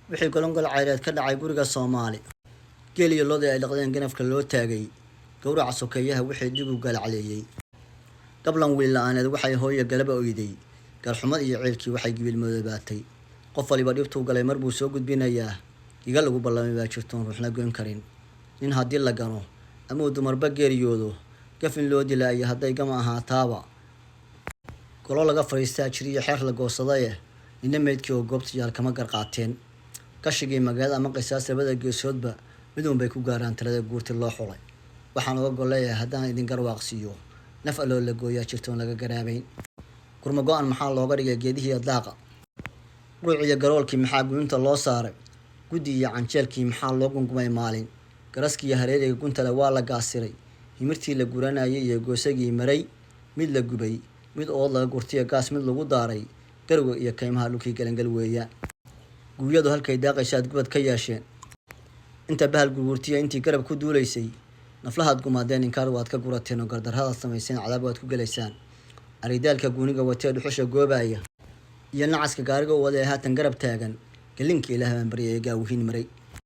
wixii golongol cayreed ka dhacay guriga Soomaali geel iyo lo'da ay dhaqdeen ganafka loo taagay gowraca sokeeyaha wixii dib u galcaleeyay gablan wiil la'aaneed waxay hooyo galaba oyday galxumad iyo ceelkii waxay gibil madoobaatay qof waliba dhibtu galay mar buu soo gudbinayaa iga lagu ballamay baa jirtoon ruuxna goyn karin nin haddii la gano ama uu dumarba geeriyoodo gafin loo dilaayo hadday gama ahaataaba golo laga fariistaa jiriyo xeer la goosaday inna meydkii oo goobta yaal kama garqaateen kashigii magaalada ama qisaas labada geesoodba midun bay ku gaaraan talada guurti loo xulay waxaan uga goleeyahay haddaan idin garwaaqsiiyo naf aloo la gooyaa jirtoon laga garaabayn kurma go-an maxaa looga dhigay geedihii daaqa ruuciyo garoolkii maxaa guyunta loo saaray guddi iyo canjeelkii maxaa loo gungumay maalin garaskiiyo hareeriga guntale waa la gaasiray himirtii la guranayay iyo goosagii maray mid la gubay mid ood laga gurtiyo gaas mid lagu daaray garowga iyo kaymaha dhulkii galangal weeyaan guuyadu halkay daaqaysaad gubad ka yeesheen inta bahal gurgurtiya intii garab ku duulaysay naflahaad gumaadeen inkaar waad ka gurateen oo gardarradaad samayseen cadaab waad ku gelaysaan aridaalka guuniga watee dhuxusha goobaya iyo nacaska gaariga u waday haatan garab taagan galinka ilaah baan baryay gaawihiin maray